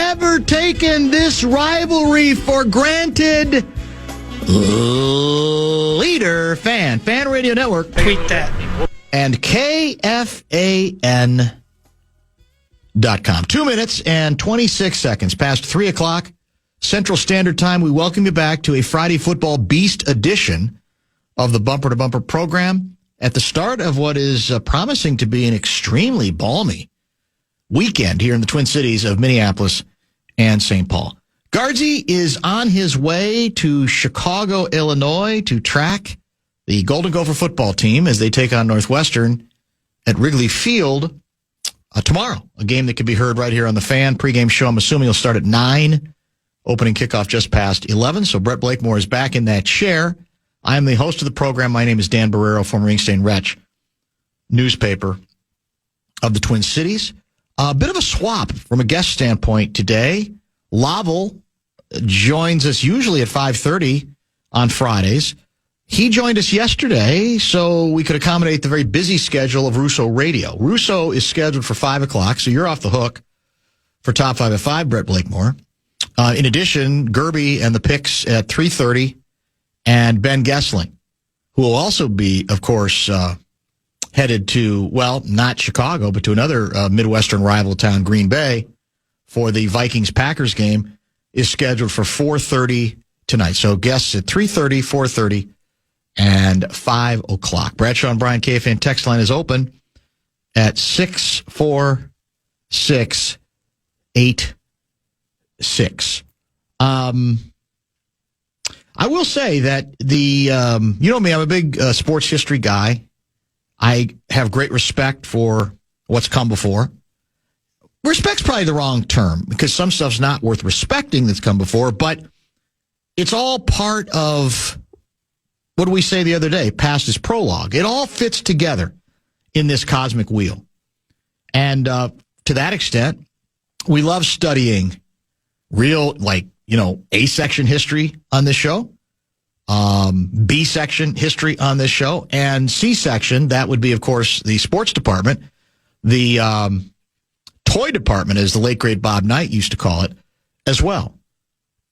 never taken this rivalry for granted. Leader Fan Radio Network. Tweet that. And KFAN.com. 2 minutes and 26 seconds past 3 o'clock Central Standard Time. We welcome you back to a Friday Football Beast edition of the Bumper to Bumper program at the start of what is promising to be an extremely balmy weekend here in the Twin Cities of Minneapolis and St. Paul. Guardsy is on his way to Chicago, Illinois to track the Golden Gopher football team as they take on Northwestern at Wrigley Field tomorrow. A game that can be heard right here on the Fan pregame show. I'm assuming it'll start at 9. Opening kickoff just past 11. So Brett Blakemore is back in that chair. I am the host of the program. My name is Dan Barreiro, former Inkstand Wretch newspaper of the Twin Cities. A bit of a swap from a guest standpoint today. Lavel joins us usually at 5:30 on Fridays. He joined us yesterday so we could accommodate the very busy schedule of Russo Radio. Russo is scheduled for 5 o'clock, so you're off the hook for Top 5 at 5, Brett Blakemore. In addition, Gerby and the picks at 3:30, and Ben Gessling, who will also be, of course, headed to, well, not Chicago, but to another Midwestern rival town, Green Bay, for the Vikings-Packers game, is scheduled for 4:30 tonight. So guests at 3:30, 4:30, and 5 o'clock. Bradshaw and Brian KFAN text line is open at 64686. I will say that you know me, I'm a big sports history guy. I have great respect for what's come before. Respect's probably the wrong term because some stuff's not worth respecting that's come before, but it's all part of, what did we say the other day? Past is prologue. It all fits together in this cosmic wheel. And to that extent, we love studying real, A-section history on this show, B-section history on this show, and C-section, that would be, of course, the sports department, the toy department, as the late, great Bob Knight used to call it, as well.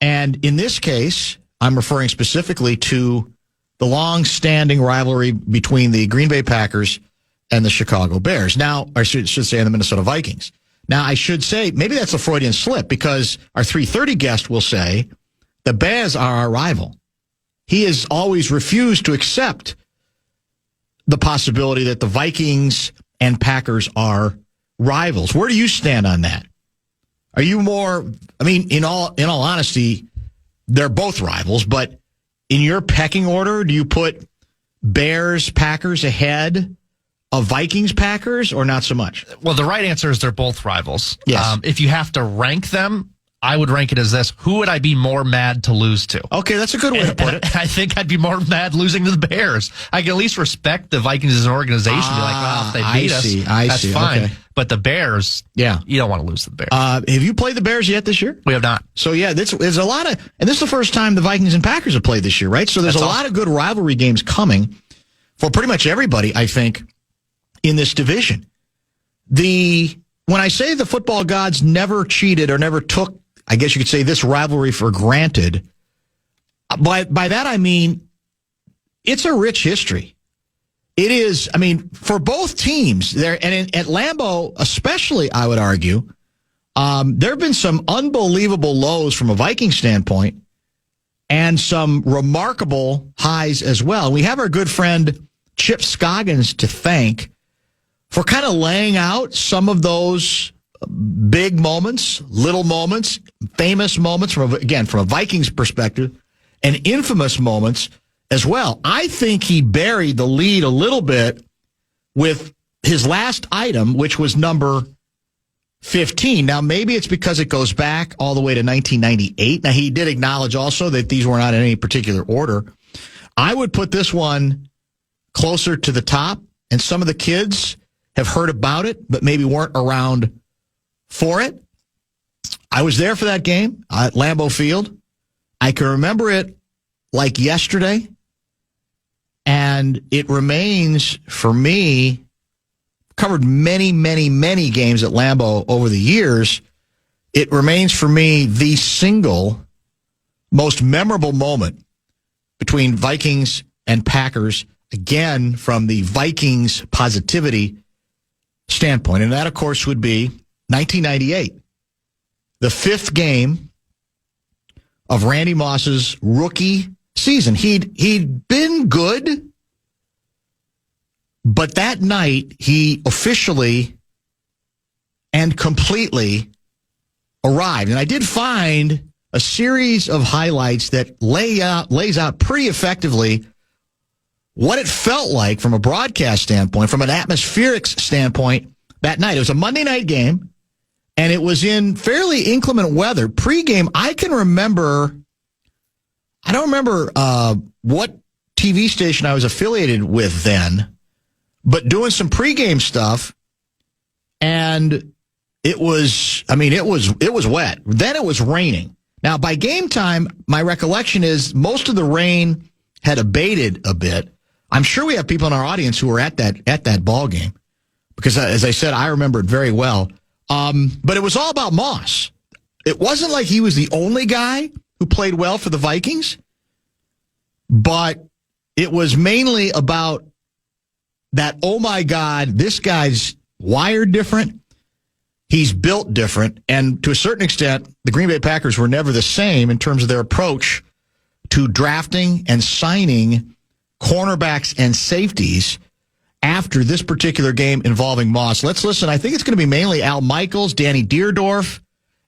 And in this case, I'm referring specifically to the long-standing rivalry between the Green Bay Packers and the Chicago Bears. Now, I should say, and the Minnesota Vikings. Now, I should say, maybe that's a Freudian slip because our 3:30 guest will say the Bears are our rival. He has always refused to accept the possibility that the Vikings and Packers are rivals. Where do you stand on that? Are you more, in all honesty, they're both rivals, but in your pecking order, do you put Bears, Packers ahead of Vikings, Packers, or not so much? Well, the right answer is they're both rivals. Yes. If you have to rank them, I would rank it as this. Who would I be more mad to lose to? Okay, that's a good way to put it. I think I'd be more mad losing to the Bears. I can at least respect the Vikings as an organization. Be like, well, if they beat us, that's fine. Okay. But the Bears, you don't want to lose to the Bears. Have you played the Bears yet this year? We have not. So, there's a lot of, and this is the first time the Vikings and Packers have played this year, right? So there's a lot of good rivalry games coming for pretty much everybody, I think, in this division. When I say the football gods never cheated or never took, I guess you could say, this rivalry for granted, by that I mean it's a rich history. It is, for both teams there, and at Lambeau especially, I would argue, there have been some unbelievable lows from a Viking standpoint and some remarkable highs as well. We have our good friend Chip Scoggins to thank for kind of laying out some of those big moments, little moments, famous moments from a Vikings perspective, and infamous moments as well. I think he buried the lead a little bit with his last item, which was number 15. Now, maybe it's because it goes back all the way to 1998. Now, he did acknowledge also that these were not in any particular order. I would put this one closer to the top, and some of the kids have heard about it, but maybe weren't around for it. I was there for that game at Lambeau Field. I can remember it like yesterday, and it remains, for me, covered many, many, many games at Lambeau over the years. it remains for me the single most memorable moment between Vikings and Packers, again, from the Vikings positivity standpoint. And that, of course, would be 1998, the fifth game of Randy Moss's rookie season. He'd been good, but that night he officially and completely arrived. And I did find a series of highlights that lays out pretty effectively what it felt like from a broadcast standpoint, from an atmospheric standpoint that night. It was a Monday night game, and it was in fairly inclement weather. Pre-game, I don't remember what TV station I was affiliated with then, but doing some pregame stuff, and it was wet. Then it was raining. Now, by game time, my recollection is most of the rain had abated a bit. I'm sure we have people in our audience who were at that ball game because, as I said, I remember it very well. But it was all about Moss. It wasn't like he was the only guy who played well for the Vikings, but it was mainly about that, oh my God, this guy's wired different. He's built different. And to a certain extent, the Green Bay Packers were never the same in terms of their approach to drafting and signing cornerbacks and safeties after this particular game involving Moss. Let's listen. I think it's going to be mainly Al Michaels, Danny Deerdorf,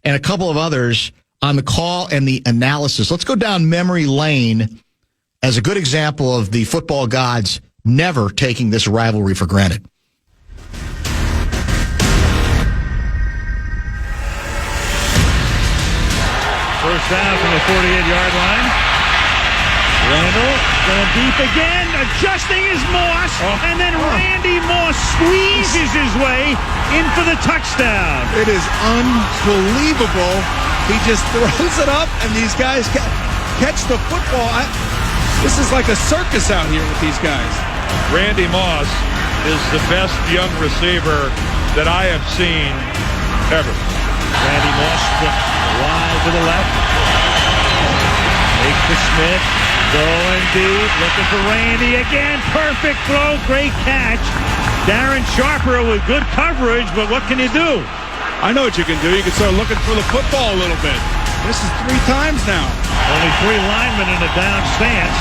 and a couple of others on the call and the analysis. Let's go down memory lane as a good example of the football gods never taking this rivalry for granted. First down from the 48-yard line. Randall going deep again, adjusting his Moss, and then Randy Moss squeezes his way in for the touchdown. It is unbelievable. He just throws it up, and these guys catch the football. This is like a circus out here with these guys. Randy Moss is the best young receiver that I have seen ever. Randy Moss wide to the left. Make the Smith. Going deep, looking for Randy again. Perfect throw, great catch. Darren Sharper with good coverage, but what can you do? I know what you can do. You can start looking for the football a little bit. This is 3 times now. Only 3 linemen in a down stance.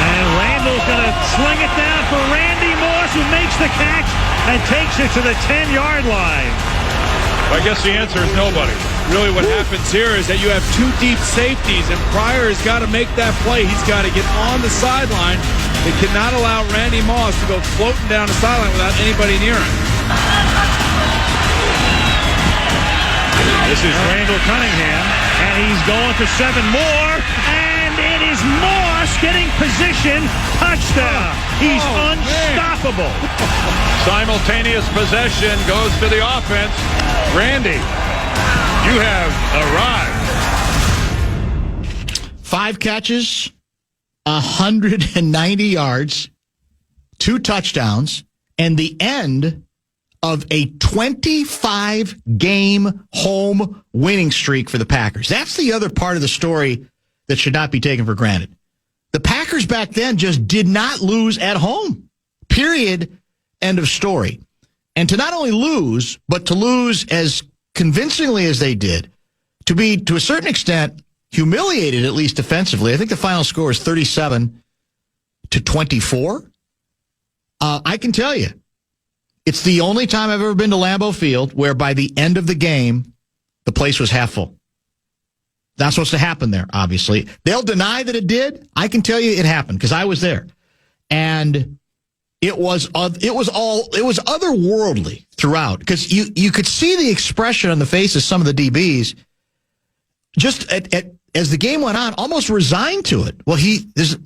And Randall's going to sling it down for Randy Moss, who makes the catch and takes it to the 10-yard line. I guess the answer is nobody. Really what happens here is that you have 2 deep safeties, and Pryor has got to make that play. He's got to get on the sideline. They cannot allow Randy Moss to go floating down the sideline without anybody near him. This is Randall Cunningham, and he's going for 7 more, and it is Moss getting position. Touchdown. He's unstoppable. Simultaneous possession goes to the offense. Randy, you have arrived. 5 catches, 190 yards, 2 touchdowns, and the end of a 25-game home winning streak for the Packers. That's the other part of the story that should not be taken for granted. The Packers back then just did not lose at home. Period. End of story. And to not only lose, but to lose as convincingly as they did, to be, to a certain extent, humiliated, at least defensively. I think the final score is 37-24. I can tell you, it's the only time I've ever been to Lambeau Field where by the end of the game, the place was half full. Not supposed to happen there, obviously. They'll deny that it did. I can tell you it happened because I was there. And it was otherworldly throughout because you could see the expression on the faces of some of the DBs just as the game went on, almost resigned to it. Well, he's just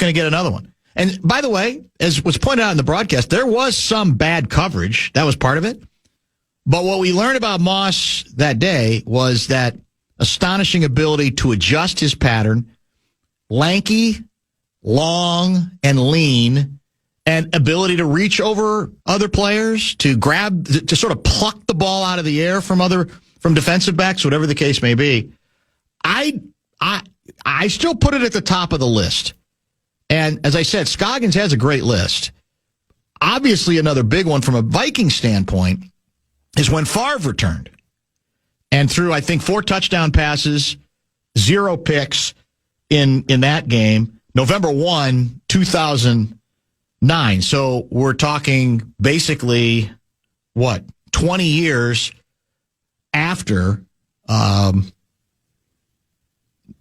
going to get another one. And by the way, as was pointed out in the broadcast, there was some bad coverage. That was part of it. But what we learned about Moss that day was that astonishing ability to adjust his pattern, lanky, long, and lean, and ability to reach over other players, to grab, to sort of pluck the ball out of the air from defensive backs, whatever the case may be. I still put it at the top of the list. And as I said, Scoggins has a great list. Obviously, another big one from a Viking standpoint is when Favre returned and threw, I think, 4 touchdown passes, 0 picks in that game, November 1, 2009. So we're talking basically, 20 years after,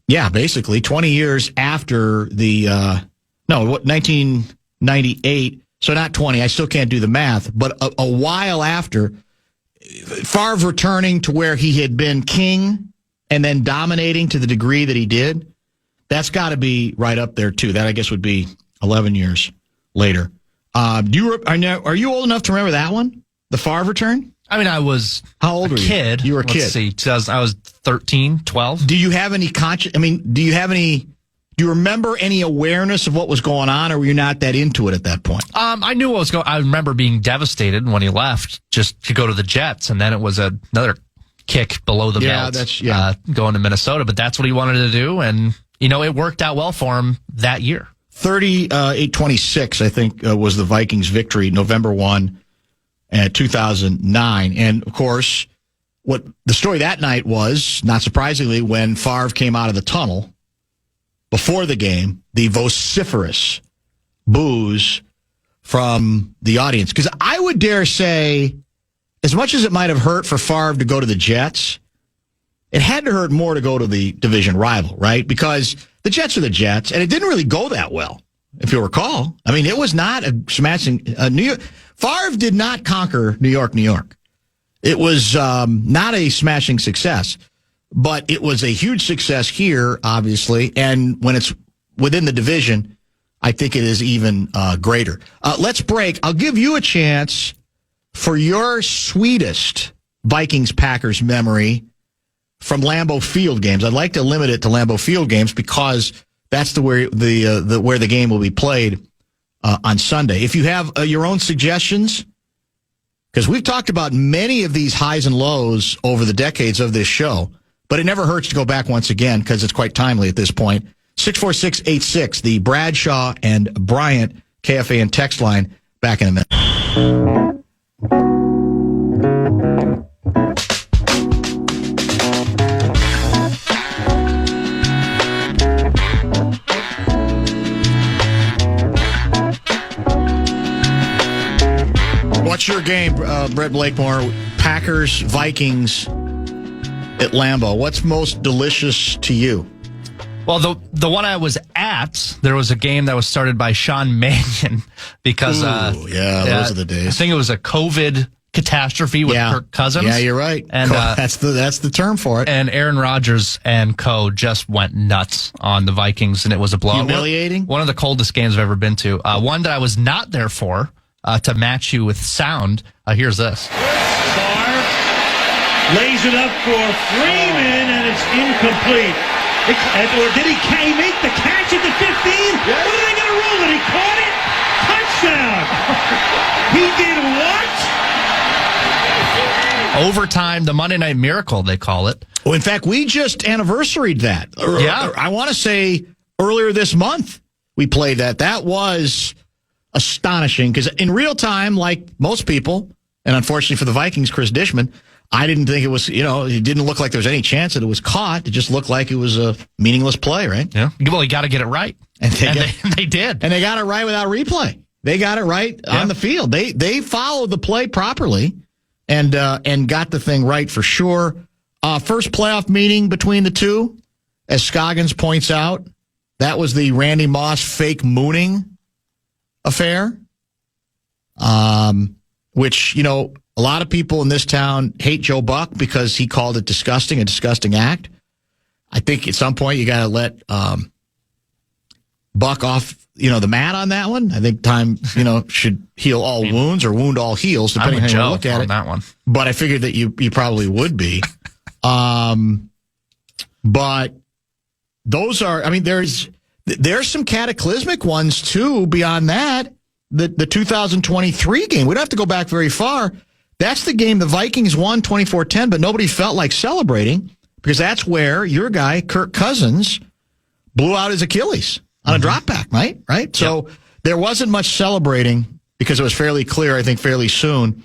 basically 20 years after 1998. So not 20. I still can't do the math, but a while after Favre returning to where he had been king and then dominating to the degree that he did. That's got to be right up there too. That I guess would be 11 years later. Are you old enough to remember that one? The Favre return? I mean, I was how old were you? Kid. You were a kid. Let's see, I was 13, 12. Do you have any do you remember any awareness of what was going on, or were you not that into it at that point? I knew what was going on. I remember being devastated when he left just to go to the Jets, and then it was another kick below the belt going to Minnesota. But that's what he wanted to do, and, it worked out well for him that year. 38-26, I think, was the Vikings' victory, November 1, 2009. And, of course, what the story that night was, not surprisingly, when Favre came out of the tunnel before the game, the vociferous boos from the audience. Because I would dare say, as much as it might have hurt for Favre to go to the Jets, it had to hurt more to go to the division rival, right? Because the Jets are the Jets, and it didn't really go that well, if you'll recall. I mean, it was not a smashing. New York. Favre did not conquer New York, New York. It was not a smashing success. But it was a huge success here, obviously, and when it's within the division, I think it is even greater. Let's break. I'll give you a chance for your sweetest Vikings-Packers memory from Lambeau Field games. I'd like to limit it to Lambeau Field games because that's where the game will be played on Sunday. If you have your own suggestions, because we've talked about many of these highs and lows over the decades of this show. But it never hurts to go back once again because it's quite timely at this point. 64686, the Bradshaw and Bryant KFAN text line. Back in a minute. What's your game, Brett Blakemore? Packers, Vikings at Lambeau. What's most delicious to you? Well, the one I was at, there was a game that was started by Sean Mannion because those are the days. I think it was a COVID catastrophe with Kirk Cousins. Yeah, you're right. And that's the term for it. And Aaron Rodgers and co just went nuts on the Vikings, and it was a blowout. Humiliating. One of the coldest games I've ever been to. One that I was not there for to match you with sound. Here's this. Lays it up for Freeman, and it's incomplete. Or did he make the catch at the 15? Yes. What are they going to rule it? He caught it? Touchdown! He did what? Overtime, the Monday Night Miracle, they call it. Well, in fact, we just anniversaried that. I want to say earlier this month we played that. That was astonishing because in real time, like most people, and unfortunately for the Vikings, Chris Dishman, I didn't think it was, it didn't look like there was any chance that it was caught. It just looked like it was a meaningless play, right? Yeah. Well, you got to get it right. And they did. And they got it right without replay. They got it right on the field. They followed the play properly and got the thing right for sure. First playoff meeting between the two, as Scoggins points out, that was the Randy Moss fake mooning affair, which, a lot of people in this town hate Joe Buck because he called it disgusting, a disgusting act. I think at some point you got to let Buck off, the mat on that one. I think time, should heal all wounds or wound all heals, depending on how you look at it. That one. But I figured that you probably would be. But those are, there's some cataclysmic ones too beyond that. the 2023 game. We don't have to go back very far. That's the game the Vikings won 24-10, but nobody felt like celebrating because that's where your guy, Kirk Cousins, blew out his Achilles on a drop back, right? So there wasn't much celebrating because it was fairly clear, I think, fairly soon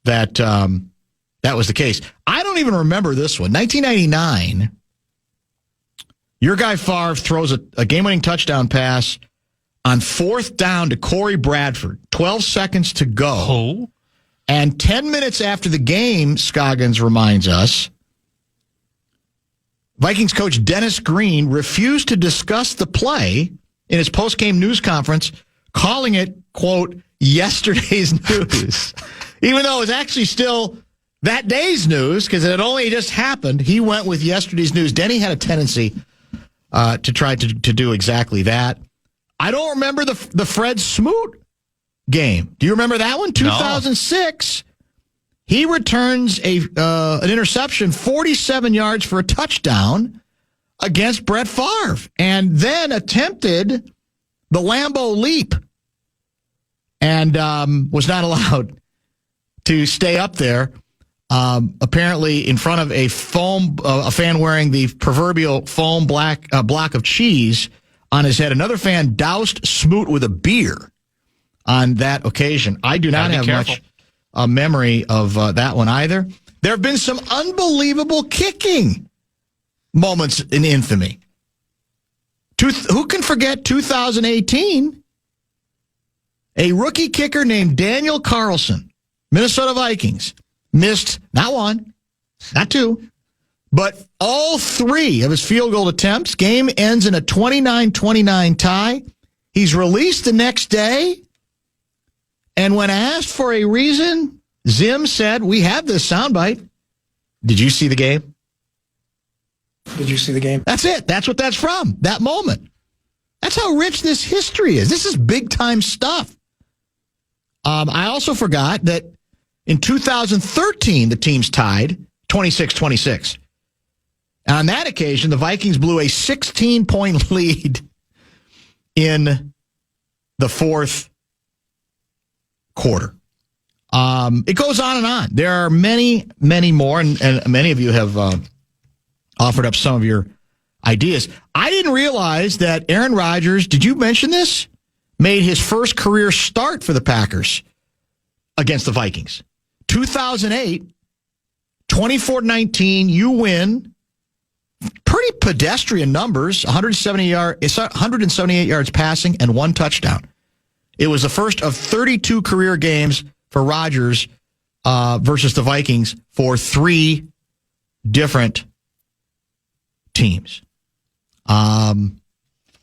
that that was the case. I don't even remember this one. 1999, your guy Favre throws a game-winning touchdown pass on 4th down to Corey Bradford. 12 seconds to go. Oh. And 10 minutes after the game, Scoggins reminds us, Vikings coach Dennis Green refused to discuss the play in his post-game news conference, calling it, quote, yesterday's news. Even though it was actually still that day's news, because it had only just happened, he went with yesterday's news. Denny had a tendency to try to do exactly that. I don't remember the Fred Smoot game. Do you remember that one? 2006. He returns an interception, 47 yards for a touchdown against Brett Favre, and then attempted the Lambeau leap and was not allowed to stay up there. Apparently, in front of a fan wearing the proverbial foam block of cheese on his head. Another fan doused Smoot with a beer on that occasion. I do not have much memory of that one either. There have been some unbelievable kicking moments in infamy. Who can forget 2018? A rookie kicker named Daniel Carlson, Minnesota Vikings, missed not one, not two, but all 3 of his field goal attempts. Game ends in a 29-29 tie. He's released the next day. And when asked for a reason, Zim said, we have this soundbite. Did you see the game? Did you see the game? That's it. That's what that's from, that moment. That's how rich this history is. This is big-time stuff. I also forgot that in 2013, the teams tied 26-26. And on that occasion, the Vikings blew a 16-point lead in the 4th quarter. It goes on and on. There are many, many more, and many of you have offered up some of your ideas. I didn't realize that Aaron Rodgers, did you mention this? Made his first career start for the Packers against the Vikings. 2008, 24-19, you win. Pretty pedestrian numbers, 178 yards passing and 1 touchdown. It was the first of 32 career games for Rodgers versus the Vikings for 3 different teams.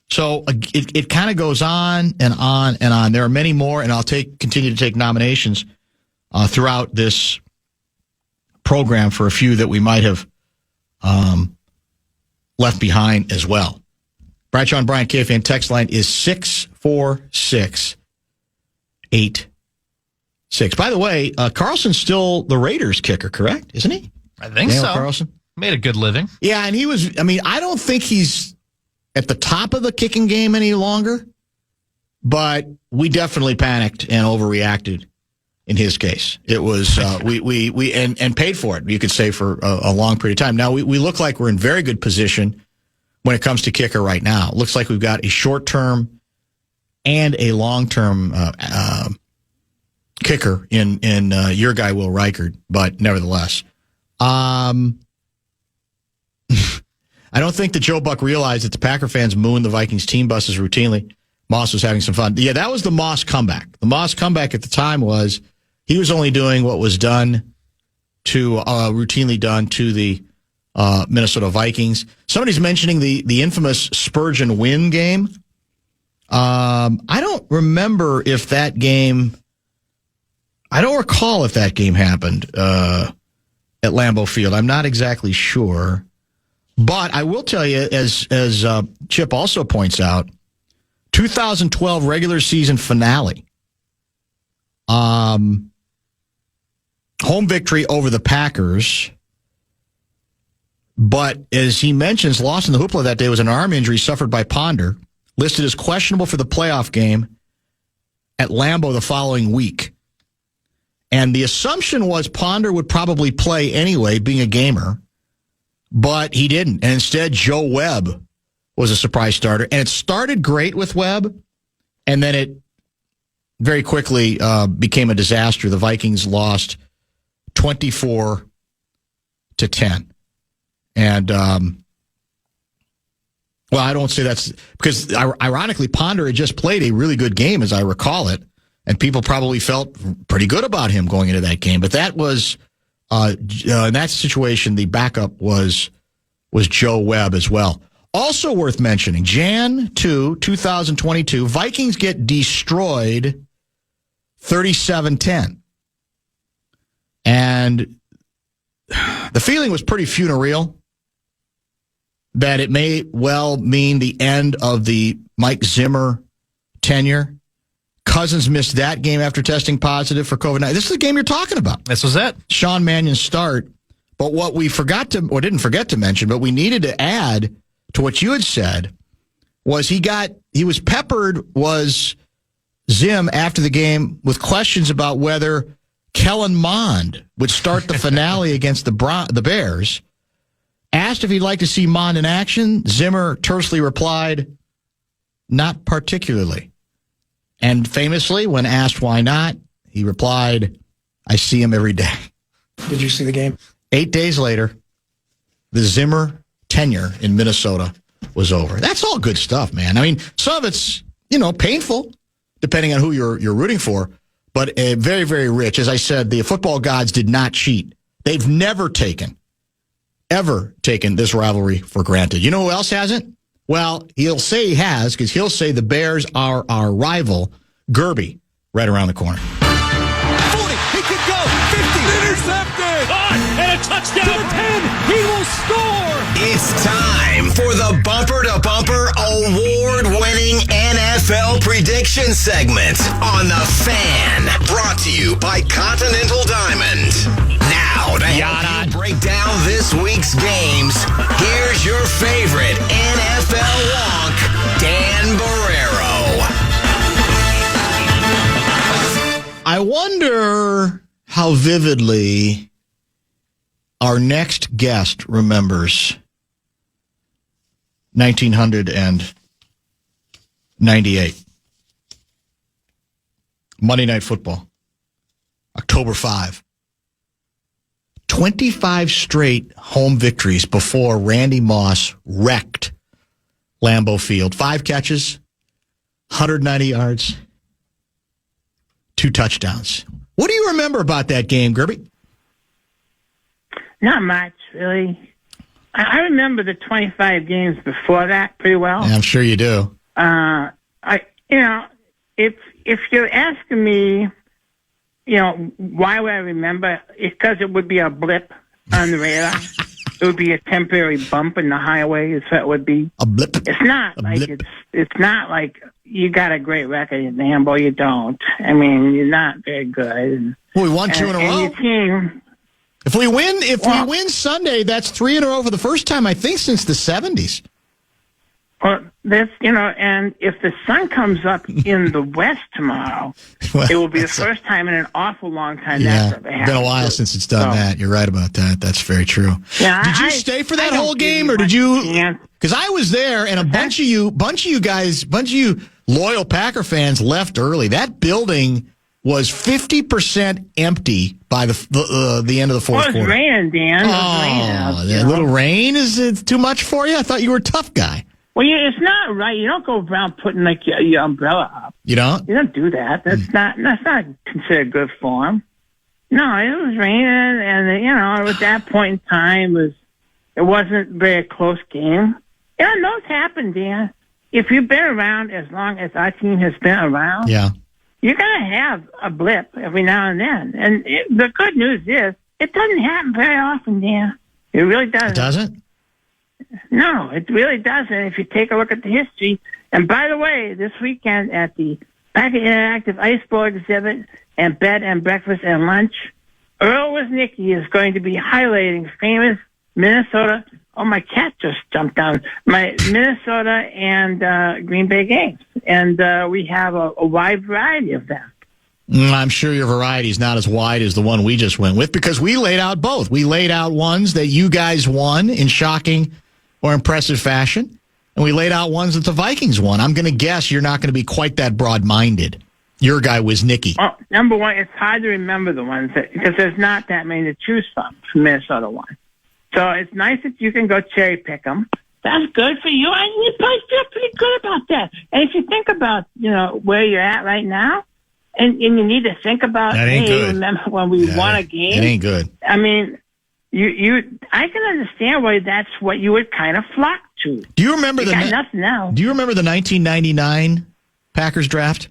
So it kind of goes on and on and on. There are many more, and I'll continue to take nominations throughout this program for a few that we might have left behind as well. Bradshaw and Bryant KFAN text line is 64686. By the way, Carlson's still the Raiders kicker, correct? Isn't he? I think Daniel so. Carlson? Made a good living. Yeah, and he was, I don't think he's at the top of the kicking game any longer, but we definitely panicked and overreacted in his case. It was, we paid for it, you could say, for a long period of time. Now, we look like we're in very good position when it comes to kicker right now. It looks like we've got a short-term and a long-term kicker in your guy, Will Reichard, but nevertheless. I don't think that Joe Buck realized that the Packer fans mooned the Vikings team buses routinely. Moss was having some fun. Yeah, that was the Moss comeback. The Moss comeback at the time was he was only doing what was done to routinely done to the Minnesota Vikings. Somebody's mentioning the infamous Spurgeon win game. I don't remember if that game. I don't recall if that game happened at Lambeau Field. I'm not exactly sure. But I will tell you, as Chip also points out, 2012 regular season finale. Home victory over the Packers. But as he mentions, lost in the hoopla that day was an arm injury suffered by Ponder, listed as questionable for the playoff game. at Lambeau the following week. And the assumption was Ponder would probably play anyway, being a gamer, but he didn't. And instead, Joe Webb was a surprise starter. And it started great with Webb, and then it very quickly became a disaster. The Vikings lost 24-10. And, well, I don't say that's because, ironically, Ponder had just played a really good game, as I recall it, and people probably felt pretty good about him going into that game. But that was, in that situation, the backup was Joe Webb as well. Also worth mentioning, Jan 2, 2022, Vikings get destroyed 37-10. And the feeling was pretty funereal that it may well mean the end of the Mike Zimmer tenure. Cousins missed that game after testing positive for COVID-19. This is the game you're talking about. This was it. Sean Mannion's start. But what we forgot to, or didn't forget to mention, but we needed to add to what you had said, was he was peppered, was Zim, after the game with questions about whether Kellen Mond would start the finale against the Bears. Asked if he'd like to see Mond in action, Zimmer tersely replied, not particularly. And famously, when asked why not, he replied, I see him every day. Did you see the game? 8 days later, the Zimmer tenure in Minnesota was over. That's all good stuff, man. I mean, some of it's, painful, depending on who you're rooting for, but very, very rich. As I said, the football gods did not cheat. They've never ever taken this rivalry for granted. You know who else hasn't? Well, he'll say he has, because he'll say the Bears are our rival. Gerby, right around the corner. 40, he could go, 50, intercepted! And a touchdown! To the 10, he will score! It's time for the Bumper to Bumper award-winning NFL prediction segment on the Fan. Brought to you by Continental Diamond. Now, to help you break down this week's games, here's your favorite NFL wonk, Dan Barreiro. I wonder how vividly our next guest remembers 1998. Monday Night Football. October 5. 25 straight home victories before Randy Moss wrecked Lambeau Field. 5 catches, 190 yards, 2 touchdowns. What do you remember about that game, Gerby? Not much, really. I remember the 25 games before that pretty well. Yeah, I'm sure you do. If you're asking me, why would I remember? It's because it would be a blip on the radar. It would be a temporary bump in the highway. Is what it would be. A blip. It's not it's not like you got a great record in Lambeau. You don't. I mean, you're not very good. Well, we won 2 in a row. Your team. If we win Sunday, that's 3 in a row for the first time, I think, since the 70s. Well, and if the sun comes up in the west tomorrow, it will be the first time in an awful long time that's ever happened. It's been a while since it's done that. You're right about that. That's very true. Yeah, did you stay for that whole game, or did you? Because I was there, and a bunch of you loyal Packer fans left early. That building was 50% empty by the end of the fourth quarter. It was raining, Dan. A little rain is too much for you? I thought you were a tough guy. Well, it's not right. You don't go around putting your umbrella up. You don't? You don't do that. That's not considered good form. No, it was raining, and at that point in time, it wasn't a very close game. Those happen, Dan. If you've been around as long as our team has been around, you're gonna have a blip every now and then. And the good news is, it doesn't happen very often, Dan. It really doesn't. It doesn't? No, it really doesn't. If you take a look at the history, and by the way, this weekend at the Packer Interactive Ice Bowl exhibit and bed and breakfast and lunch, Earl Wisnicki is going to be highlighting famous Minnesota Oh, my cat just jumped down. My Minnesota and Green Bay games. And we have a wide variety of them. I'm sure your variety is not as wide as the one we just went with because we laid out both. We laid out ones that you guys won in shocking or impressive fashion, and we laid out ones that the Vikings won. I'm going to guess you're not going to be quite that broad-minded. Your guy was Nicky. Well, number one, it's hard to remember the ones because there's not that many to choose from Minnesota one. So it's nice that you can go cherry pick them. That's good for you, and you probably feel pretty good about that. And if you think about, where you're at right now, and you need to think about, remember when we won a game? It ain't good. I mean, I can understand why that's what you would kind of flock to. Do you remember nothing else. Do you remember the 1999 Packers draft?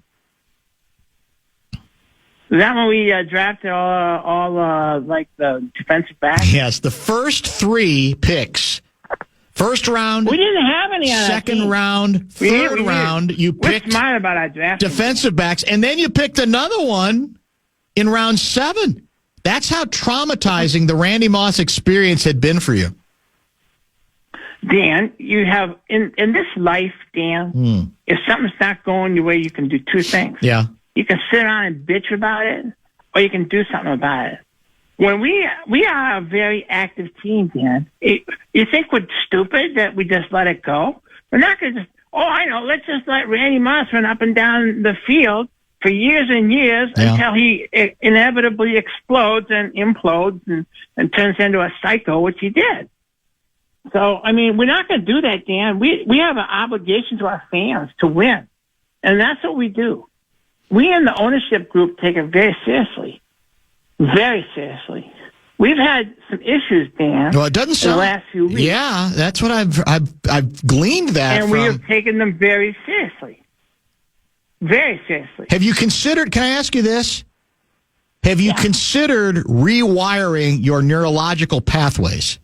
Is that when we drafted all the defensive backs? Yes, the first 3 picks. First round. We didn't have any on second round, third round. You picked We're smart about our draft. Defensive backs, and then you picked another one in round 7. That's how traumatizing the Randy Moss experience had been for you. Dan, you have in this life, Dan, if something's not going your way, you can do 2 things. Yeah. You can sit around and bitch about it, or you can do something about it. When we are a very active team, Dan, you think we're stupid that we just let it go? We're not going to just, I know, let's just let Randy Moss run up and down the field for years and years until he inevitably explodes and implodes and turns into a psycho, which he did. So, I mean, we're not going to do that, Dan. We have an obligation to our fans to win, and that's what we do. We in the ownership group take it very seriously. Very seriously. We've had some issues, Dan. Well, it doesn't sound in the last few weeks. Yeah, that's what I've gleaned that and from. we have taken them very seriously. Very seriously. Have you considered, can I ask you this? Have you considered rewiring your neurological pathways?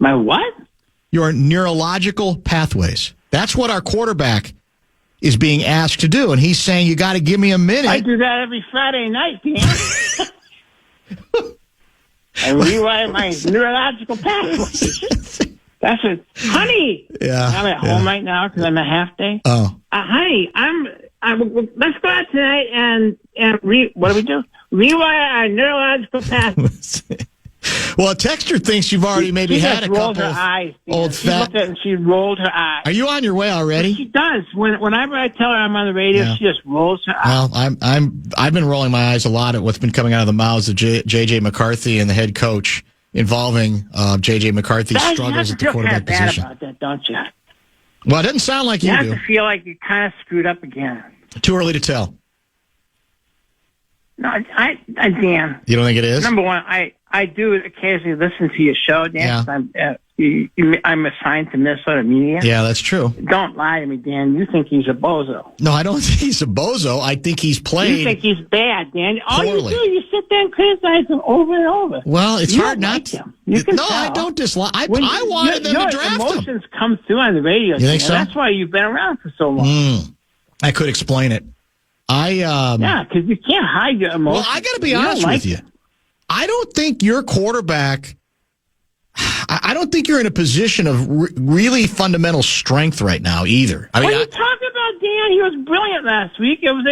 My what? Your neurological pathways. That's what our quarterback is being asked to do, and he's saying, you got to give me a minute. I do that every Friday night, Dan. I rewire my neurological pathways. That's it. Honey! Yeah. I'm at home right now because I'm a half day. Oh. Honey, let's go out tonight and what do we do? Rewire our neurological pathways. Well, a texter thinks you've already maybe had a couple her eyes, old she fat. Looked at it and she rolled her eyes. Are you on your way already? She does. Whenever I tell her I'm on the radio, she just rolls her eyes. Well, I've been rolling my eyes a lot at what's been coming out of the mouths of J.J. McCarthy and the head coach involving J.J. McCarthy's struggles at the quarterback position. You have to feel kind of bad about that, don't you? Well, it doesn't sound like you do. You have to feel like you kind of screwed up again. Too early to tell. No, Dan. You don't think it is? Number one, I do occasionally listen to your show, Dan. Yeah. I'm assigned to Minnesota media. Yeah, that's true. Don't lie to me, Dan. You think he's a bozo. No, I don't think he's a bozo. I think he's played. You think he's bad, Dan. All poorly. you do, you sit there and criticize him over and over. Well, it's hard not to. You can tell. I don't dislike. I wanted them to draft him. Your emotions come through on the radio. You think so? That's why you've been around for so long. I could explain it. Yeah, because you can't hide your emotions. Well, I got to be honest with you. I don't think your quarterback. I don't think you're in a position of really fundamental strength right now either. I mean, what are you talking about, Dan? He was brilliant last week. It was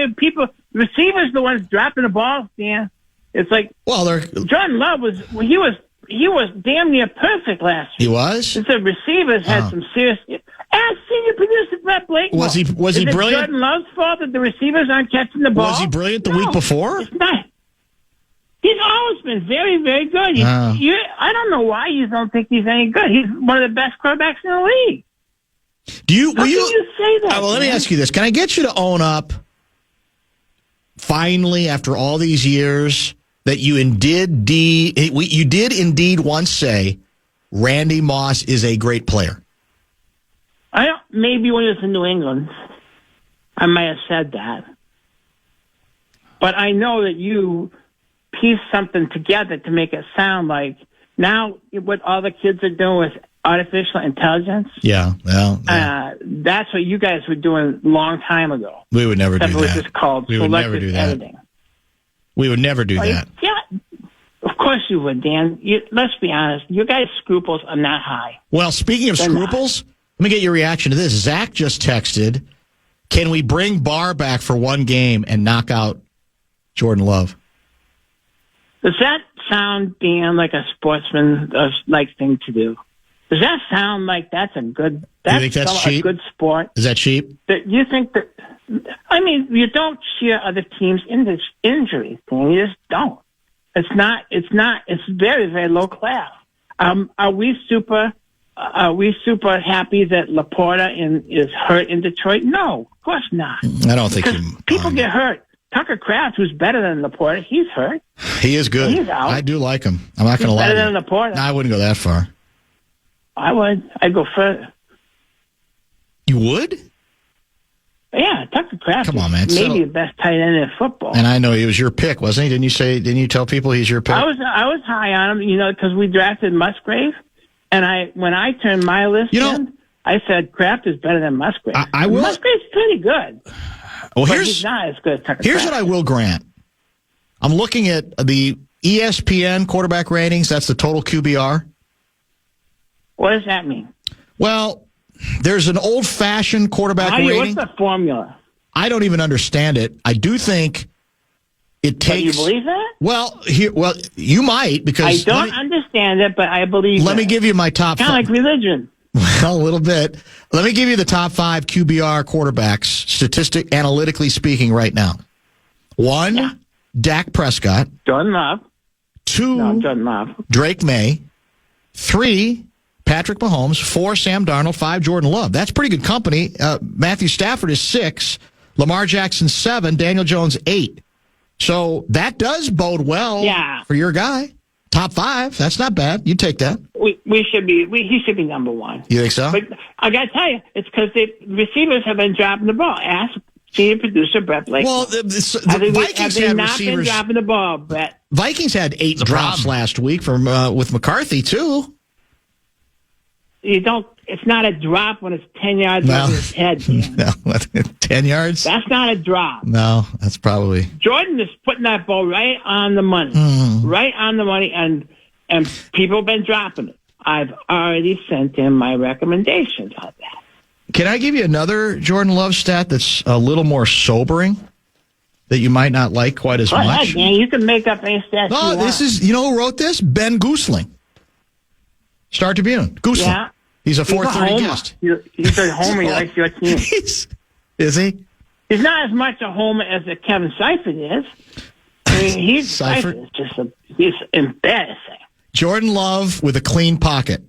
receivers the ones dropping the ball, Dan. It's like Jordan Love he was damn near perfect last week. He was? The receivers had some serious. Ask senior producer Brett Blake. Was he brilliant? Is it Jordan Love's fault that the receivers aren't catching the ball? Was he brilliant the week before? It's not. He's always been very, very good. I don't know why you don't think he's any good. He's one of the best quarterbacks in the league. How can you say that? Well, let me ask you this. Can I get you to own up, finally, after all these years, that you did indeed once say Randy Moss is a great player? Maybe when he was in New England, I might have said that. But I know that you pieced something together to make it sound like now what all the kids are doing with artificial intelligence. Yeah, well, that's what you guys were doing a long time ago. We would never do that. It was just called selective editing. We would never do that. Yeah, of course course you would, Dan. Let's be honest. Your guys' scruples are not high. Well, speaking of scruples, let me get your reaction to this. Zach just texted, can we bring Barr back for one game and knock out Jordan Love? Does that sound, Dan, like a sportsman-like thing to do? Does that sound like that's a good... You think that's cheap? A good sport? Is that cheap? You think that... I mean, you don't cheer other teams' injuries, Dan. You just don't. It's very, very low class. Are we super happy that Laporta is hurt in Detroit? No, of course not. I don't think people get hurt. Tucker Kraft, who's better than Laporta, he's hurt. He is good. He's out. I do like him. I'm not going to lie. Better than Laporta. No, I wouldn't go that far. I would. I'd go further. You would? Yeah, Tucker Kraft. Come on, man. Maybe the best tight end in football. And I know he was your pick, wasn't he? Didn't you tell people he's your pick? I was high on him, because we drafted Musgrave, and when I turned my list in, I said Kraft is better than Musgrave. I will. Musgrave's pretty good. Well, but he's not as good as Tucker Here's Kraft. what I will grant. I'm looking at the ESPN quarterback ratings. That's the total QBR. What does that mean? Well, there's an old-fashioned quarterback rating. What's the formula? I don't even understand it. I do think it takes... Do you believe that? Well, you might, because... I don't understand it, but I believe Let me give you my top... Kind of like religion. Well, a little bit. Let me give you the top 5 QBR quarterbacks, analytically speaking, right now. 1, Dak Prescott. Jordan Love. 2, Jordan Love. Drake May. 3, Patrick Mahomes. 4, Sam Darnold. 5, Jordan Love. That's pretty good company. Matthew Stafford is 6. Lamar Jackson 7. Daniel Jones 8. So that does bode well for your guy. Top 5. That's not bad. You take that. He should be number 1. You think so? But I got to tell you, it's because the receivers have been dropping the ball. Ask senior producer Brett Blake. Well, the Vikings have had not receivers been dropping the ball, Brett. Vikings had 8 drops last week from with McCarthy too. It's not a drop when it's 10 yards over his head. No, 10 yards? That's not a drop. No, that's probably... Jordan is putting that ball right on the money. Right on the money, and people have been dropping it. I've already sent him my recommendations on that. Can I give you another Jordan Love stat that's a little more sobering that you might not like quite as much? Man, you can make up any stats you want. This is... You know who wrote this? Ben Goosling. Star Tribune. Goosling. Yeah. He's a 4:30 guest. He's a homer. He likes your team. Is he? He's not as much a homer as Kevin Seifert is. I mean, Seifert is he's embarrassing. Jordan Love with a clean pocket.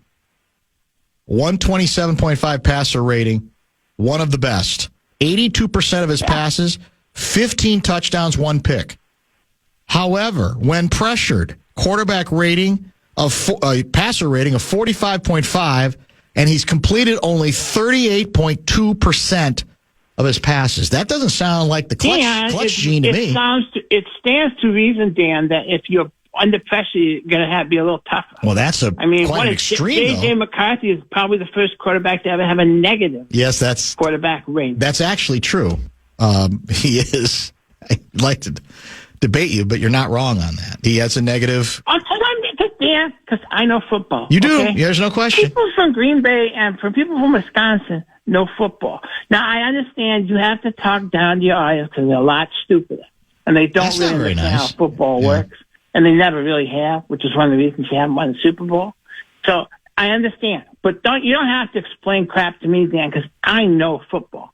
127.5 passer rating. One of the best. 82% of his passes. 15 touchdowns, 1 pick. However, when pressured, quarterback rating of passer rating of 45.5, and he's completed only 38.2% of his passes. That doesn't sound like the clutch gene to me. It stands to reason, Dan, that if you're under pressure, you're going to be a little tougher. Well, that's quite an extreme, J.J. McCarthy is probably the first quarterback to ever have a negative quarterback rating. That's actually true. He is. I'd like to debate you, but you're not wrong on that. He has a negative... Dan, because I know football. You do. Okay? There's no question. People from Green Bay and from people from Wisconsin know football. Now, I understand you have to talk down to your audience because they're a lot stupider. And they don't really understand how football works. And they never really have, which is one of the reasons you haven't won the Super Bowl. So I understand. But you don't have to explain crap to me, Dan, because I know football.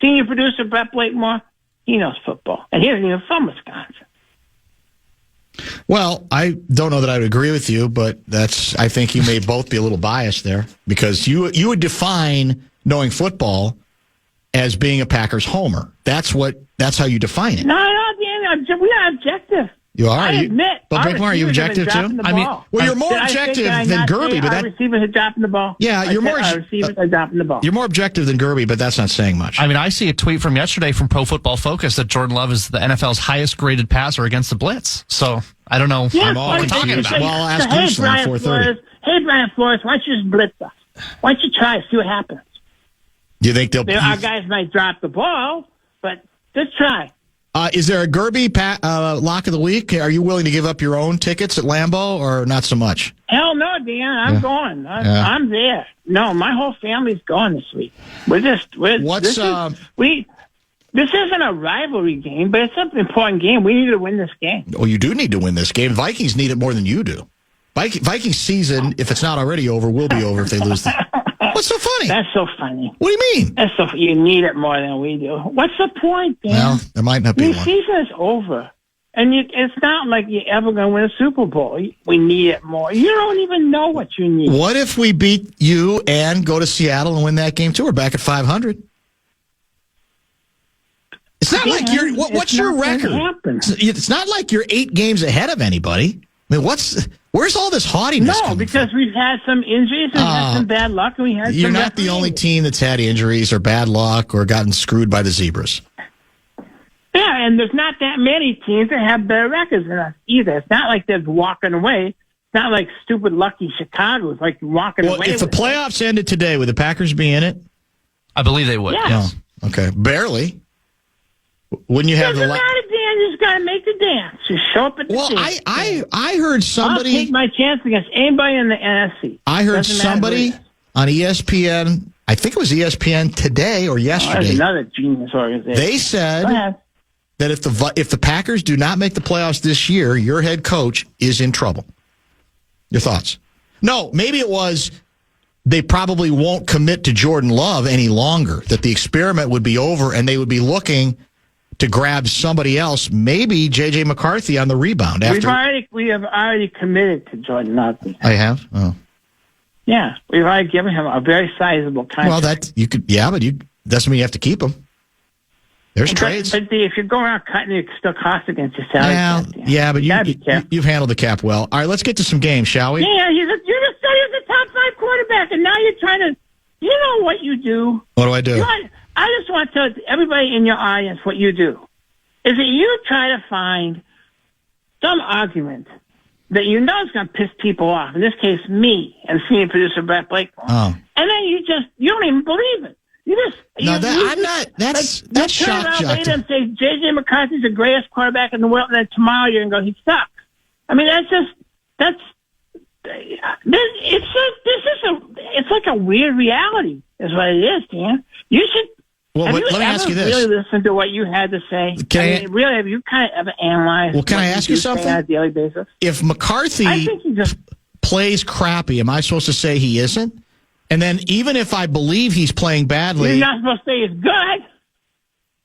Senior producer Brett Blakemore, he knows football. And he isn't even from Wisconsin. Well, I don't know that I would agree with you, but I think you may both be a little biased there because you would define knowing football as being a Packers homer. That's how you define it. No, Dan, we are objective. You are? I admit. But Blakemore, are you objective too? You're more objective than Gerby, but our receivers are dropping the ball. Yeah, our receivers are dropping the ball. You're more objective than Gerby, but that's not saying much. I mean, I see a tweet from yesterday from Pro Football Focus that Jordan Love is the NFL's highest graded passer against the blitz. So I don't know. I'm all confused. Well, I'll ask Houston at 4:30. Hey, Brian Flores, why don't you just blitz us? Why don't you try it, see what happens? Do you think our guys might drop the ball, but just try. Is there a Gerby lock of the week? Are you willing to give up your own tickets at Lambeau or not so much? Hell no, Dan. I'm going. I'm there. No, my whole family's going this week. This isn't a rivalry game, but it's an important game. We need to win this game. Oh, you do need to win this game. Vikings need it more than you do. Vikings season, if it's not already over, will be over if they lose. What's so funny? That's so funny. What do you mean? You need it more than we do. What's the point, Dan? Well, there might not be one. The season is over. And it's not like you're ever going to win a Super Bowl. We need it more. You don't even know what you need. What if we beat you and go to Seattle and win that game too? We're back at 500. It's not like you're. What's your record? It's not like you're 8 games ahead of anybody. I mean, where's all this haughtiness? No, because we've had some injuries, we've had some bad luck, and we had. You're not the only team that's had injuries or bad luck or gotten screwed by the Zebras. Yeah, and there's not that many teams that have better records than us either. It's not like they're walking away. It's not like stupid lucky Chicago is like walking away. Well, if the playoffs ended today, would the Packers be in it? I believe they would. Yes. Oh, okay, barely. Wouldn't you have doesn't matter, Dan. You just got to make the dance. Just show up at the dance. I heard somebody. I'll take my chance against anybody in the NFC. I heard somebody on ESPN. I think it was ESPN today or yesterday. That's another genius organization. They said that if the Packers do not make the playoffs this year, your head coach is in trouble. Your thoughts? No, maybe it was they probably won't commit to Jordan Love any longer. That the experiment would be over and they would be looking to grab somebody else, maybe J.J. McCarthy on the rebound. We have already committed to Jordan Love. I have? Oh. Yeah, we've already given him a very sizable contract. Well, but doesn't mean you have to keep him. There's trades. But if you go around cutting, it still costs against your salary. Yeah, but you've handled the cap well. All right, let's get to some games, shall we? Yeah, you just said he was a top 5 quarterback, and now you're trying to. You know what you do? What do I do? I just want to tell everybody in your audience what you do. Is that you try to find some argument that you know is going to piss people off. In this case, me and senior producer Brett Blake. Oh. And then you don't even believe it. That's shock jock. Later and say J.J. McCarthy's the greatest quarterback in the world, and then tomorrow you're going to go, he sucks. I mean, it's like a weird reality is what it is, Dan. You should. Well, let me ask you this. Really listen to what you had to say? Really, have you kind of ever analyzed? Well, can I ask you something? On a daily basis? If McCarthy plays crappy, am I supposed to say he isn't? And then even if I believe he's playing badly... You're not supposed to say he's good.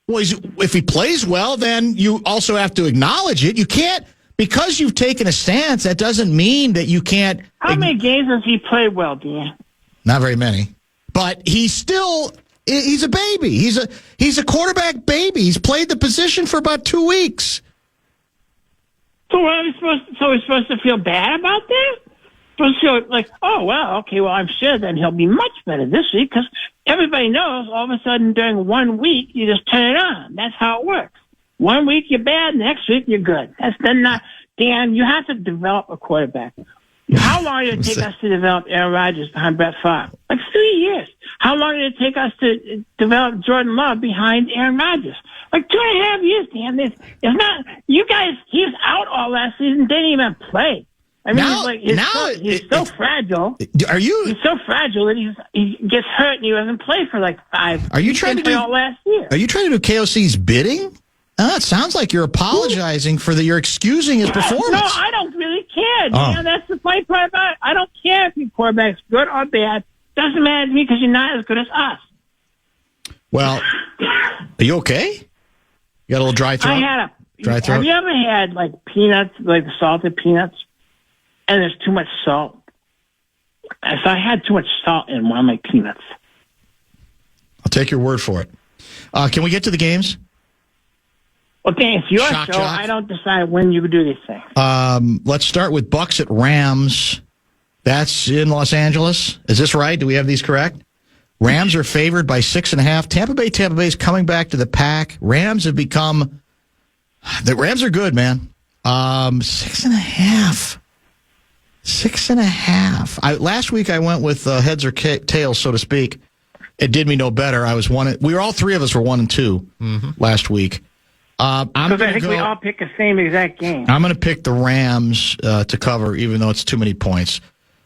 Well, if he plays well, then you also have to acknowledge it. You can't... Because you've taken a stance, that doesn't mean that you can't... How many games has he played well, Dan? Not very many. But he's still... He's a baby. He's a quarterback baby. He's played the position for about 2 weeks. So what are we supposed to feel bad about that? Supposed to feel like, oh well, okay, well I'm sure then he'll be much better this week because everybody knows all of a sudden during 1 week you just turn it on. That's how it works. 1 week you're bad, next week you're good. Dan. You have to develop a quarterback. How long did it take us to develop Aaron Rodgers behind Brett Favre? Like 3 years. How long did it take us to develop Jordan Love behind Aaron Rodgers? Like 2.5 years, Dan. It's not, you guys, he was out all last season, didn't even play. I mean, he's so fragile. He's so fragile that he gets hurt and he doesn't play for like 5. Are you trying to do all last year? Are you trying to do KOC's bidding? It sounds like you're apologizing you're excusing his performance. No, I don't really care, Dan. That's the funny part about it. I don't care if your quarterback's good or bad. Doesn't matter to me because you're not as good as us. Well, are you okay? You got a little dry throat? I had dry throat. Have you ever had like peanuts, like salted peanuts, and there's too much salt? So I had too much salt in one of my peanuts. I'll take your word for it. Can we get to the games? Okay, it's your show. I don't decide when you do these things. Let's start with Bucks at Rams. That's in Los Angeles. Is this right? Do we have these correct? Rams are favored by 6.5. Tampa Bay is coming back to the pack. Rams have become... The Rams are good, man. 6.5. 6.5. Last week I went with heads or tails, so to speak. It did me no better. All 3 of us were 1 and 2 last week. Because I think we all pick the same exact game. I'm going to pick the Rams to cover, even though it's too many points.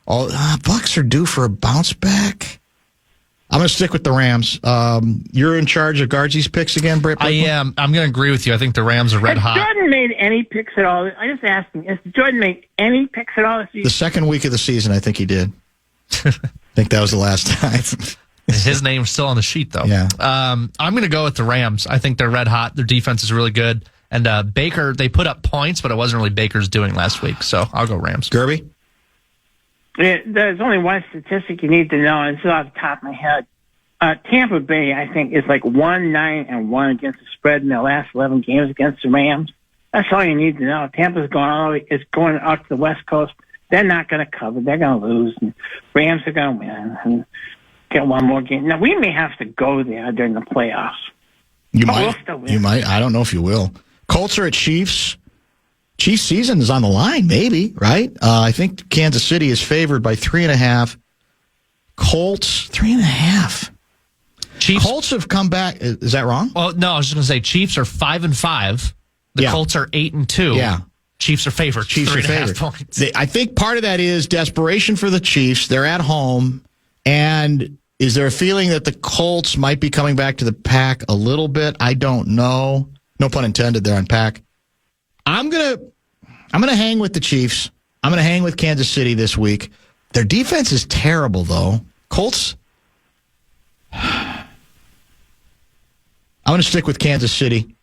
Bucks are due for a bounce back. I'm going to stick with the Rams. You're in charge of Gargie's picks again, Britt? I am. I'm going to agree with you. I think the Rams are red hot. Has Jordan made any picks at all? I'm just asking. Has Jordan made any picks at all this season? The second week of the season, I think he did. I think that was the last time. His name's still on the sheet, though. Yeah. I'm going to go with the Rams. I think they're red hot. Their defense is really good. And Baker, they put up points, but it wasn't really Baker's doing last week. So I'll go Rams. Gerby? There's only one statistic you need to know, and it's off the top of my head. Tampa Bay, I think, is like 1-9-1 against the spread in their last 11 games against the Rams. That's all you need to know. Tampa's going out to the West Coast. They're not going to cover. They're going to lose. And Rams are going to win and get one more game. Now, we may have to go there during the playoffs. You might. I don't know if you will. Colts are at Chiefs. Chiefs season is on the line, maybe, right? I think Kansas City is favored by 3.5. Colts, 3.5. Chiefs. Colts have come back. Is that wrong? Oh, no, I was just going to say Chiefs are 5-5. The Colts are 8-2. Yeah. Chiefs are favored. Chiefs are favored. Points. I think part of that is desperation for the Chiefs. They're at home. And is there a feeling that the Colts might be coming back to the pack a little bit? I don't know. No pun intended there on pack. I'm gonna hang with the Chiefs. I'm gonna hang with Kansas City this week. Their defense is terrible, though. Colts. I'm gonna stick with Kansas City.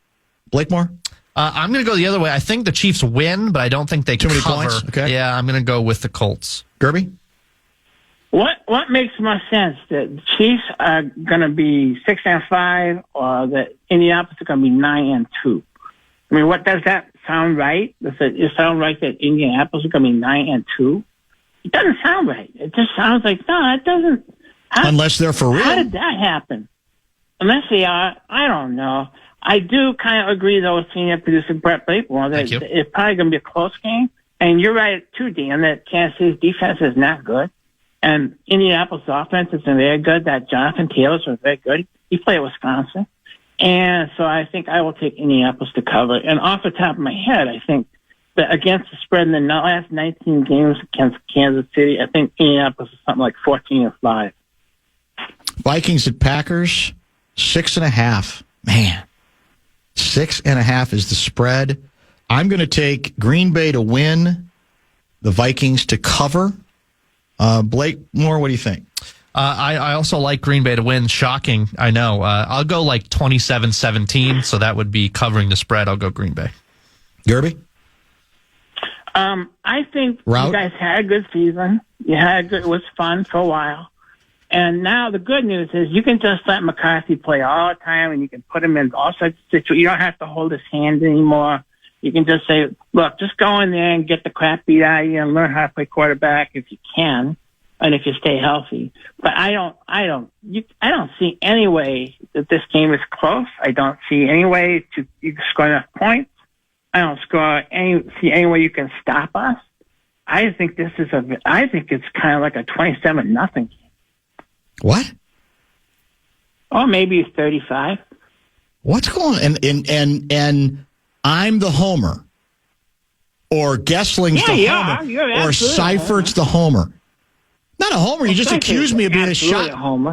Blakemore? I'm gonna go the other way. I think the Chiefs win, but I don't think they Too many cover. points? Okay. Yeah, I'm gonna go with the Colts. Gerby? What makes more sense? That the Chiefs are going to be 6-5, or that Indianapolis are going to be 9-2? I mean, what does that sound right? Does it sound right that Indianapolis are going to be 9-2? It doesn't sound right. It just sounds like no, it doesn't. Unless they're for real. How did that happen? Unless they are, I don't know. I do kind of agree though with senior producer Brett Blakemore that it's probably going to be a close game. And you're right too, Dan, that Kansas City's defense is not good. And Indianapolis' offense is very good. That Jonathan Taylor's was very good. He played at Wisconsin. And so I think I will take Indianapolis to cover. And off the top of my head, I think that against the spread in the last 19 games against Kansas City, I think Indianapolis is something like 14-5. Vikings at Packers, 6.5. Man, 6.5 is the spread. I'm going to take Green Bay to win, the Vikings to cover. Blakemore, what do you think? I also like Green Bay to win. Shocking, I know. I'll go like 27-17, so that would be covering the spread. I'll go Green Bay. Gerby? I think you guys had a good season. It was fun for a while. And now the good news is you can just let McCarthy play all the time, and you can put him in all sorts of situations. You don't have to hold his hand anymore. You can just say, look, just go in there and get the crap beat out of you and learn how to play quarterback if you can, and if you stay healthy. But I don't see any way that this game is close. I don't see any way you can score enough points. I don't see any way you can stop us. I think it's kind of like a 27-0 game. What? Oh, maybe 35. What's going on? And I'm the homer, or Gessling's the homer, or Seifert's the homer. Not a homer. You just accused me of being a shock.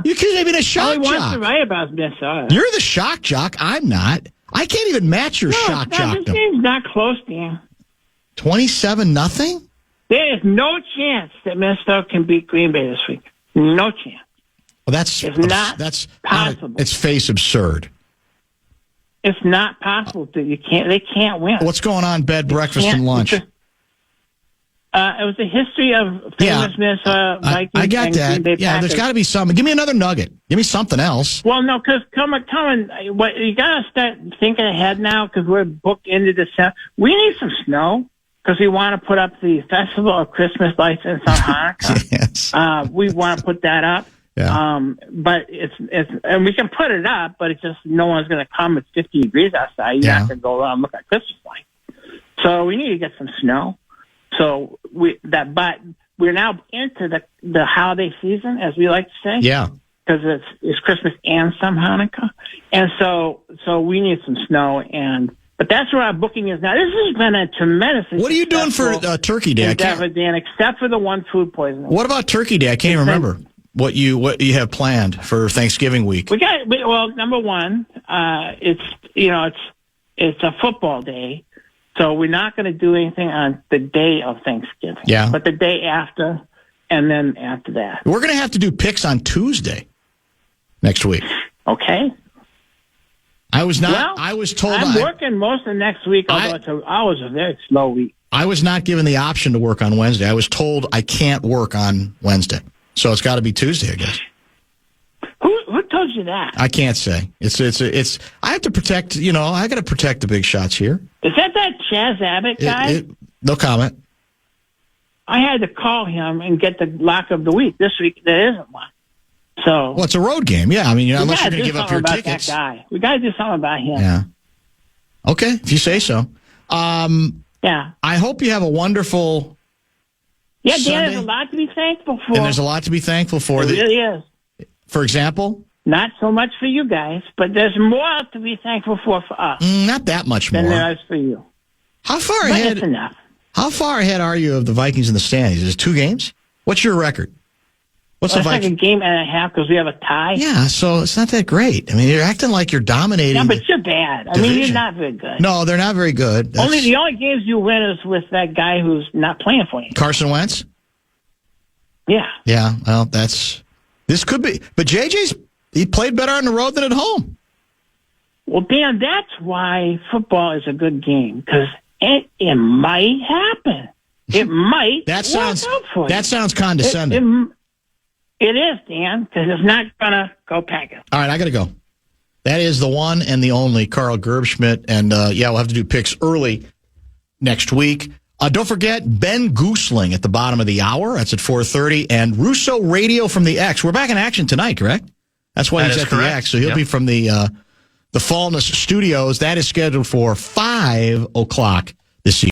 You accused me of being a shock jock. Wants to write about Minnesota. You're the shock jock. I'm not. I can't even match your shock jock. This game's not close, Dan. 27-0. There is no chance that Minnesota can beat Green Bay this week. No chance. Well, that's possible. It's face absurd. It's not possible that they can't win. What's going on? Bed, breakfast, and lunch. It was a history of famous Minnesota Vikings. I got that. Yeah, there's got to be something. Give me another nugget. Give me something else. Well, no, because what you got to start thinking ahead now, because we're booked into December. We need some snow because we want to put up the Festival of Christmas Lights and some Hanukkah. Yes. We want to put that up. Yeah. But it's and we can put it up, but it's just no one's going to come. It's 50 degrees outside. You're not going to go around and look at Christmas lights. So we need to get some snow. So but we're now into the holiday season, as we like to say. Yeah. Because it's Christmas and some Hanukkah, and so we need some snow, and But that's where our booking is now. This has been a tremendous. What are you doing for Turkey Day? Endeavor, Dan, except for the one food poisoning. What about Turkey Day? I can't remember what you have planned for Thanksgiving week. Well, number one, it's a football day, so we're not going to do anything on the day of Thanksgiving. Yeah, but the day after, and then after that, we're going to have to do picks on Tuesday next week. Okay. I was not. Well, I was told I'm working most of next week. Although it's a very slow week. I was not given the option to work on Wednesday. I was told I can't work on Wednesday, so it's got to be Tuesday, I guess. Who told you that? I can't say. It's. I have to protect. I got to protect the big shots here. Is that Chaz Abbott guy? No comment. I had to call him and get the lock of the week. This week there isn't one. So, well, it's a road game. Yeah, I mean, unless you're going to give up your tickets. That guy. We got to do something about him. Yeah. Okay, if you say so. Yeah. I hope you have a wonderful Dan, Sunday. there's a lot to be thankful for. And there's a lot to be thankful for. It really is. For example? Not so much for you guys, but there's more to be thankful for us. Not that much more. Than there is for you. How far ahead? It's enough. How far ahead are you of the Vikings in the standings? Is it 2 games? What's your record? It's like a game and a half because we have a tie. Yeah, so it's not that great. I mean, you're acting like you're dominating. No, but you're bad. I mean, you're not very good. No, they're not very good. The only games you win is with that guy who's not playing for you. Carson Wentz? Yeah. Yeah, well, this could be. But he played better on the road than at home. Well, Dan, that's why football is a good game, because it might happen. It might work out for you. That sounds condescending. It is, Dan, because it's not going to go Packers. All right, I got to go. That is the one and the only Carl Gerbschmidt. And, we'll have to do picks early next week. Don't forget, Ben Goosling at the bottom of the hour. That's at 4:30. And Russo Radio from the X. We're back in action tonight, correct? That's why he's at the X. So he'll be from the Fallness Studios. That is scheduled for 5 o'clock this evening.